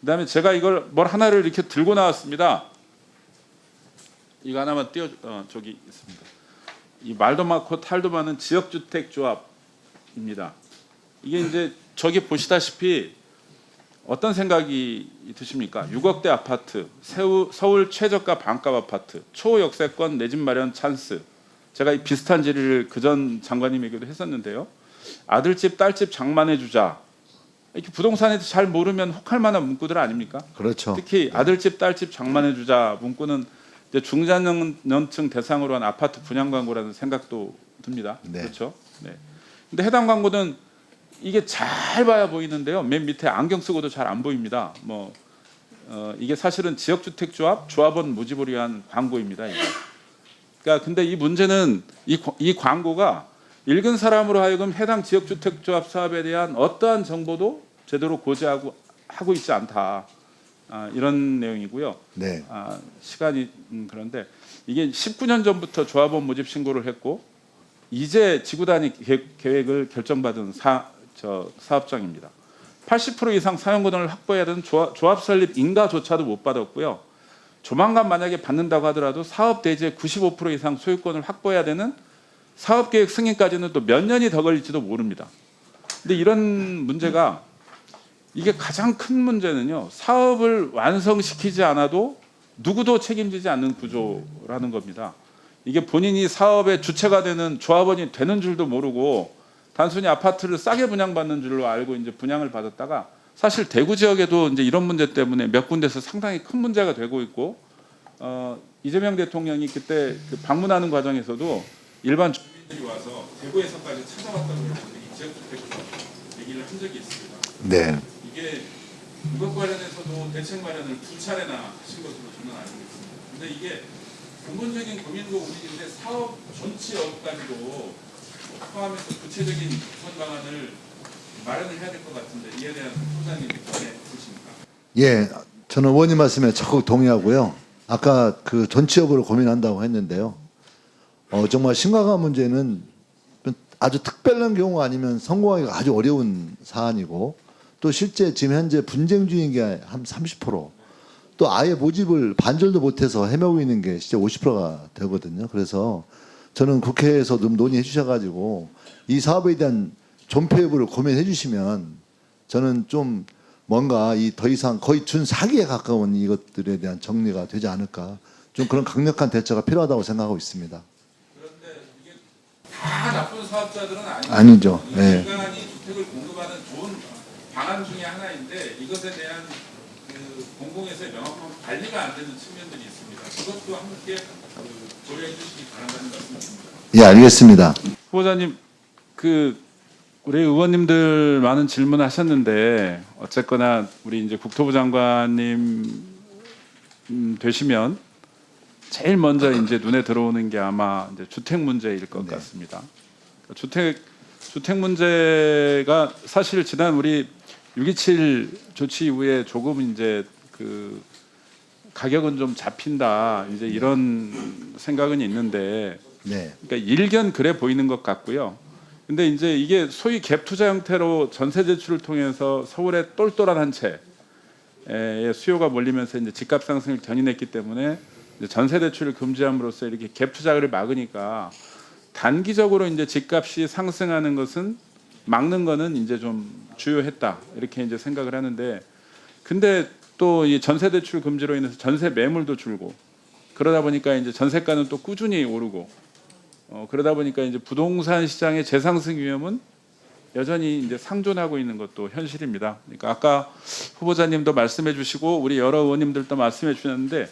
그다음에 제가 이걸 뭘 하나를 이렇게 들고 나왔습니다. 이거 하나만 저기 있습니다. 이 말도 많고 탈도 많은 지역주택조합입니다. 이게 이제 저기 보시다시피 어떤 생각이 드십니까? 6억대 아파트, 서울 최저가 반값 아파트, 초역세권 내 집 마련 찬스. 제가 이 비슷한 질의를 그전 장관님에게도 했었는데요. 아들집, 딸집 장만해주자. 이렇게 부동산에도 잘 모르면 혹할 만한 문구들 아닙니까? 그렇죠. 특히 아들집, 딸집 장만해주자 문구는 이제 중장년층 대상으로 한 아파트 분양 광고라는 생각도 듭니다. 네. 그렇죠? 네. 근데 해당 광고는 이게 잘 봐야 보이는데요. 맨 밑에 안경 쓰고도 잘 안 보입니다. 이게 사실은 지역주택조합 조합원 모집을 위한 광고입니다. 이거. 그러니까 근데 이 문제는 이 광고가 읽은 사람으로 하여금 해당 지역주택조합 사업에 대한 어떠한 정보도 제대로 고지하고 하고 있지 않다. 이런 내용이고요. 네. 시간이 그런데 이게 19년 전부터 조합원 모집 신고를 했고 이제 지구 단위 계획을 결정받은 사업장입니다. 80% 이상 사용권을 확보해야 되는 조합 설립 인가조차도 못 받았고요. 조만간 만약에 받는다고 하더라도 사업 대지의 95% 이상 소유권을 확보해야 되는 사업계획 승인까지는 또 몇 년이 더 걸릴지도 모릅니다. 근데 이런 문제가 이게 가장 큰 문제는요. 사업을 완성시키지 않아도 누구도 책임지지 않는 구조라는 겁니다. 이게 본인이 사업의 주체가 되는 조합원이 되는 줄도 모르고 단순히 아파트를 싸게 분양받는 줄로 알고 이제 분양을 받았다가 사실 대구 지역에도 이제 이런 문제 때문에 몇 군데서 상당히 큰 문제가 되고 있고 이재명 대통령이 그때 그 방문하는 과정에서도 일반 주민들이 와서 대구에서까지 찾아왔다고 해서 이 지역주택 얘기를 한 적이 있습니다. 네. 이게 이것 관련해서도 대책 마련을 2차례나 하신 것으로 저는 알고 있습니다. 근데 이게 근본적인 고민도 고민인데 사업 전체까지도 포함해서 구체적인 개선 방안을 마련을 해야 될 것 같은데 이에 대한 소장님 어떻게 보십니까? 예, 저는 의원님 말씀에 적극 동의하고요. 아까 그 전치 여부를 고민한다고 했는데요. 정말 심각한 문제는 아주 특별한 경우 아니면 성공하기가 아주 어려운 사안이고 또 실제 지금 현재 분쟁 중인 게 한 30%, 또 아예 모집을 반절도 못해서 헤매고 있는 게 진짜 50%가 되거든요. 그래서 저는 국회에서 좀 논의해 주셔가지고 이 사업에 대한 존폐 여부를 고민해 주시면 저는 좀 뭔가 이 더 이상 거의 준사기에 가까운 이것들에 대한 정리가 되지 않을까, 좀 그런 강력한 대처가 필요하다고 생각하고 있습니다. 그런데 이게 다 나쁜 사업자들은 아니죠. 네. 인간이 주택을 공급하는 좋은 방안 중에 하나인데 이것에 대한 그 공공에서의 명확한 관리가 안 되는 측면들이 있습니다. 그것도 함께 고려해 주시기 바란다는 말씀입니다. 예, 알겠습니다. 후보자님, 우리 의원님들 많은 질문하셨는데 어쨌거나 우리 이제 국토부 장관님 되시면 제일 먼저 이제 눈에 들어오는 게 아마 이제 주택 문제일 것 네. 같습니다. 주택 문제가 사실 지난 우리 6.27 조치 이후에 조금 이제 그 가격은 좀 잡힌다 이제 이런 생각은 있는데, 네. 그러니까 일견 그래 보이는 것 같고요. 근데 이제 이게 소위 갭 투자 형태로 전세 대출을 통해서 서울의 똘똘한 한 채의 수요가 몰리면서 이제 집값 상승을 견인했기 때문에 이제 전세 대출을 금지함으로써 이렇게 갭 투자를 막으니까 단기적으로 이제 집값이 상승하는 것은 막는 거는 이제 좀 주요했다 이렇게 이제 생각을 하는데, 근데 또 이 전세 대출 금지로 인해서 전세 매물도 줄고 그러다 보니까 이제 전세가는 또 꾸준히 오르고 그러다 보니까 이제 부동산 시장의 재상승 위험은 여전히 이제 상존하고 있는 것도 현실입니다. 그러니까 아까 후보자님도 말씀해 주시고 우리 여러 의원님들도 말씀해 주셨는데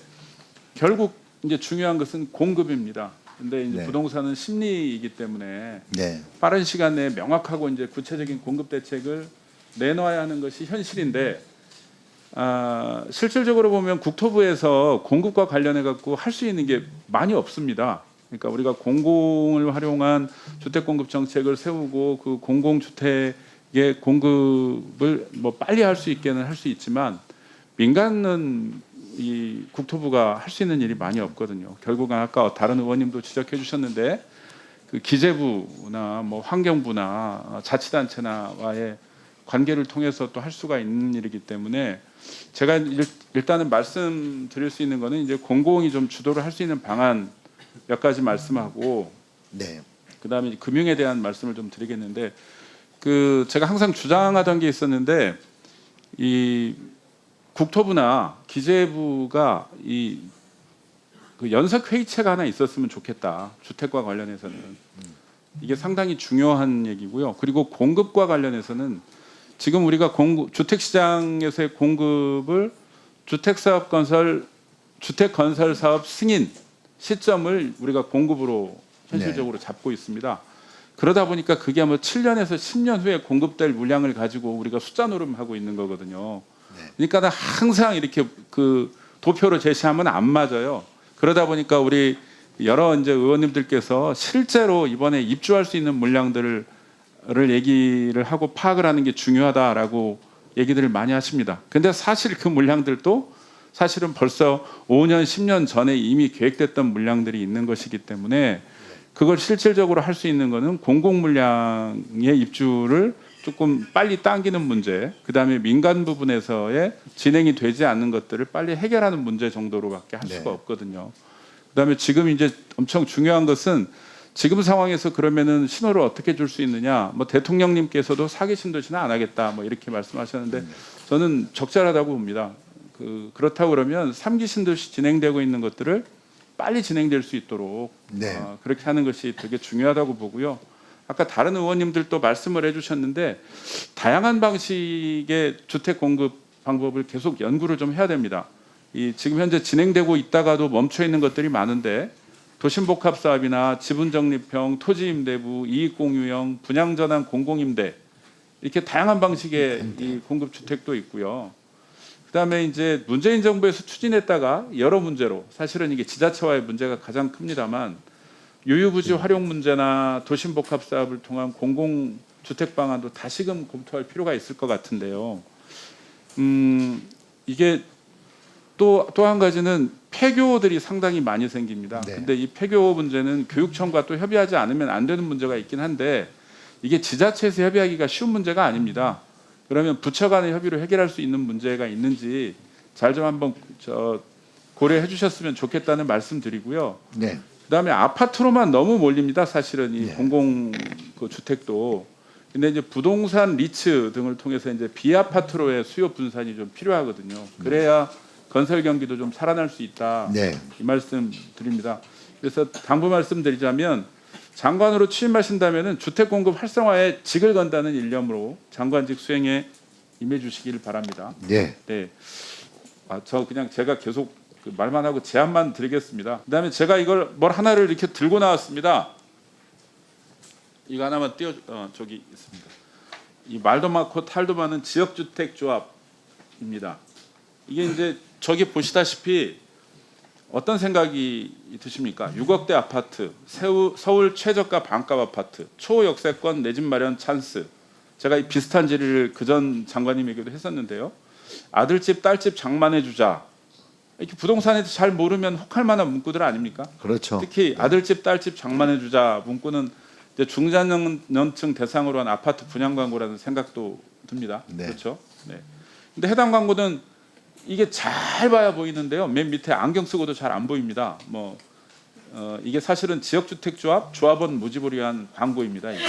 결국 이제 중요한 것은 공급입니다. 근데 이제 네. 부동산은 심리이기 때문에 네. 빠른 시간 내에 명확하고 이제 구체적인 공급 대책을 내놓아야 하는 것이 현실인데, 실질적으로 보면 국토부에서 공급과 관련해 갖고 할 수 있는 게 많이 없습니다. 그러니까 우리가 공공을 활용한 주택 공급 정책을 세우고 그 공공 주택의 공급을 뭐 빨리 할 수 있게는 할 수 있지만 민간은 이 국토부가 할 수 있는 일이 많이 없거든요. 결국은 아까 다른 의원님도 지적해 주셨는데 그 기재부나 뭐 환경부나 자치단체나와의 관계를 통해서 또 할 수가 있는 일이기 때문에 제가 일단은 말씀드릴 수 있는 거는 이제 공공이 좀 주도를 할 수 있는 방안 몇 가지 말씀하고 네. 그다음에 이제 금융에 대한 말씀을 좀 드리겠는데 제가 항상 주장하던 게 있었는데 이 국토부나 기재부가 그 연석 회의체가 하나 있었으면 좋겠다. 주택과 관련해서는 이게 상당히 중요한 얘기고요. 그리고 공급과 관련해서는 지금 우리가 주택 시장에서의 공급을 주택 건설 사업 승인 시점을 우리가 공급으로 현실적으로 잡고 있습니다. 그러다 보니까 그게 아마 7년에서 10년 후에 공급될 물량을 가지고 우리가 숫자 노름하고 있는 거거든요. 그러니까 항상 이렇게 그 도표로 제시하면 안 맞아요. 그러다 보니까 우리 여러 이제 의원님들께서 실제로 이번에 입주할 수 있는 물량들을 얘기를 하고 파악을 하는 게 중요하다라고 얘기들을 많이 하십니다. 근데 사실 그 물량들도 사실은 벌써 5년, 10년 전에 이미 계획됐던 물량들이 있는 것이기 때문에 그걸 실질적으로 할 수 있는 거는 공공 물량의 입주를 조금 빨리 당기는 문제, 그다음에 민간 부분에서의 진행이 되지 않는 것들을 빨리 해결하는 문제 정도로밖에 할 수가 없거든요. 그다음에 지금 이제 엄청 중요한 것은 지금 상황에서 그러면은 신호를 어떻게 줄 수 있느냐? 뭐 대통령님께서도 사기 신도시는 안 하겠다, 뭐 이렇게 말씀하셨는데 저는 적절하다고 봅니다. 그렇다고 그러면 3기 신도시 진행되고 있는 것들을 빨리 진행될 수 있도록 그렇게 하는 것이 되게 중요하다고 보고요. 아까 다른 의원님들도 말씀을 해주셨는데 다양한 방식의 주택 공급 방법을 계속 연구를 좀 해야 됩니다. 지금 현재 진행되고 있다가도 멈춰 있는 것들이 많은데 도심복합 사업이나 지분적립형, 토지임대부, 이익공유형, 분양전환 공공임대 이렇게 다양한 방식의 이 공급 주택도 있고요. 그다음에 이제 문재인 정부에서 추진했다가 여러 문제로 사실은 이게 지자체와의 문제가 가장 큽니다만 유유부지 활용 문제나 도심복합 사업을 통한 공공주택 방안도 다시금 검토할 필요가 있을 것 같은데요. 이게 또 한 가지는 폐교들이 상당히 많이 생깁니다. 근데 이 폐교 문제는 교육청과 또 협의하지 않으면 안 되는 문제가 있긴 한데 이게 지자체에서 협의하기가 쉬운 문제가 아닙니다. 그러면 부처 간의 협의로 해결할 수 있는 문제가 있는지 잘 좀 한번 고려해 주셨으면 좋겠다는 말씀드리고요. 그다음에 아파트로만 너무 몰립니다. 사실은 이 공공 그 주택도. 근데 이제 부동산 리츠 등을 통해서 이제 비아파트로의 수요 분산이 좀 필요하거든요. 그래야 건설 경기도 좀 살아날 수 있다. 이 말씀 드립니다. 그래서 당부 말씀드리자면 장관으로 취임하신다면은 주택 공급 활성화에 직을 건다는 일념으로 장관직 수행에 임해 주시기를 바랍니다. 네. 저 그냥 제가 계속 말만 하고 제안만 드리겠습니다. 그다음에 제가 이걸 뭘 하나를 이렇게 들고 나왔습니다. 이거 하나만 저기 있습니다. 이 말도 많고 탈도 많은 지역주택조합입니다. 이게 이제 저기 보시다시피 어떤 생각이 드십니까? 6억대 아파트, 서울 최저가 반값 아파트, 초역세권 내 집 마련 찬스. 제가 이 비슷한 질의를 그전 장관님에게도 했었는데요. 아들집, 딸집 장만해주자. 이렇게 부동산에 잘 모르면 혹할 만한 문구들 아닙니까? 그렇죠. 특히 아들집, 딸집 장만해주자 문구는 이제 중장년층 대상으로 한 아파트 분양 광고라는 생각도 듭니다. 그렇죠? 네. 근데 해당 광고는 이게 잘 봐야 보이는데요. 맨 밑에 안경 쓰고도 잘 안 보입니다. 이게 사실은 지역주택조합 조합원 모집을 위한 광고입니다. 이게.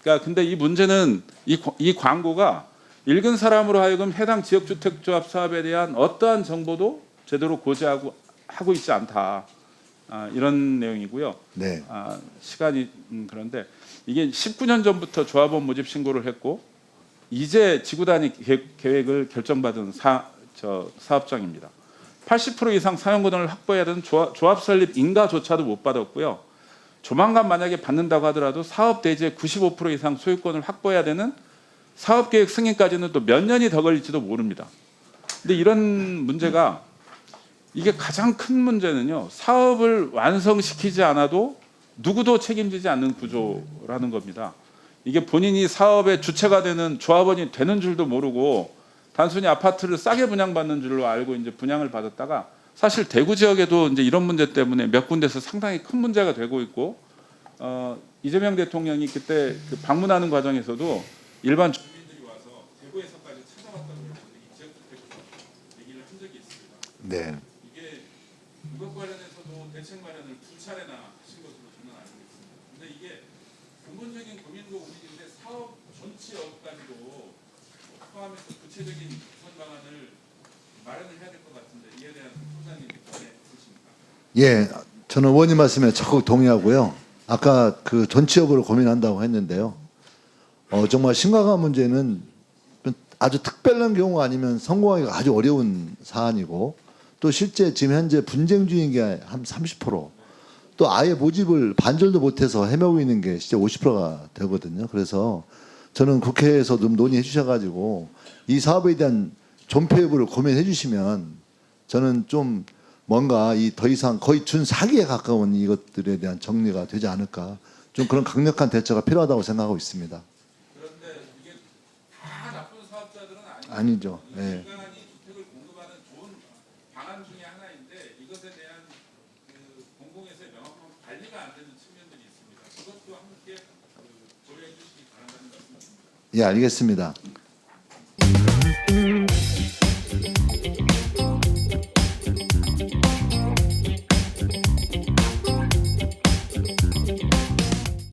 그러니까 근데 이 문제는 이 광고가 읽은 사람으로 하여금 해당 지역주택조합 사업에 대한 어떠한 정보도 제대로 고지하고 하고 있지 않다. 이런 내용이고요. 시간이 그런데 이게 19년 전부터 조합원 모집 신고를 했고 이제 지구 단위 계획을 결정받은 사업장입니다. 80% 이상 사용권을 확보해야 되는 조합 설립 인가조차도 못 받았고요. 조만간 만약에 받는다고 하더라도 사업 대지의 95% 이상 소유권을 확보해야 되는 사업계획 승인까지는 또 몇 년이 더 걸릴지도 모릅니다. 근데 이런 문제가 이게 가장 큰 문제는요. 사업을 완성시키지 않아도 누구도 책임지지 않는 구조라는 겁니다. 이게 본인이 사업의 주체가 되는 조합원이 되는 줄도 모르고 단순히 아파트를 싸게 분양받는 줄로 알고 이제 분양을 받았다가 사실 대구 지역에도 이제 이런 문제 때문에 몇 군데서 상당히 큰 문제가 되고 있고 이재명 대통령이 그때 그 방문하는 과정에서도 일반 주민들이 와서 대구에서까지 찾아왔다고 그러는데 이 지역주택 네. 이게 이것 관련해서도 대책 마련을 두 차례나 하신 것으로 저는 알고 있습니다. 근데 이게 근본적인 고민도 고민인데 사업 전체업까지도 포함해서 구체적인 개선 방안을 마련을 해야 될 것 같은데 이에 대한 소장님 입장이 있으십니까? 예, 저는 의원님 말씀에 적극 동의하고요. 아까 그 전치 여부를 고민한다고 했는데요. 정말 심각한 문제는 아주 특별한 경우 아니면 성공하기가 아주 어려운 사안이고 또 실제 지금 현재 분쟁 중인 게 한 30%또 아예 모집을 반절도 못해서 헤매고 있는 게 진짜 50%가 되거든요. 그래서 저는 국회에서 좀 논의해 주셔가지고 이 사업에 대한 존폐 여부를 고민해 주시면 저는 좀 뭔가 이 더 이상 거의 준 사기에 가까운 이것들에 대한 정리가 되지 않을까 좀 그런 강력한 대처가 필요하다고 생각하고 있습니다. 그런데 이게 다 나쁜 사업자들은 아니죠. 예. 인간이 주택을 공급하는 좋은 방안 중에 하나인데 이것에 대한 그 공공에서의 명확한 관리가 안 되는 측면들이 있습니다. 그것도 함께 고려해 주시기 바란다는 말씀입니다. 예, 알겠습니다.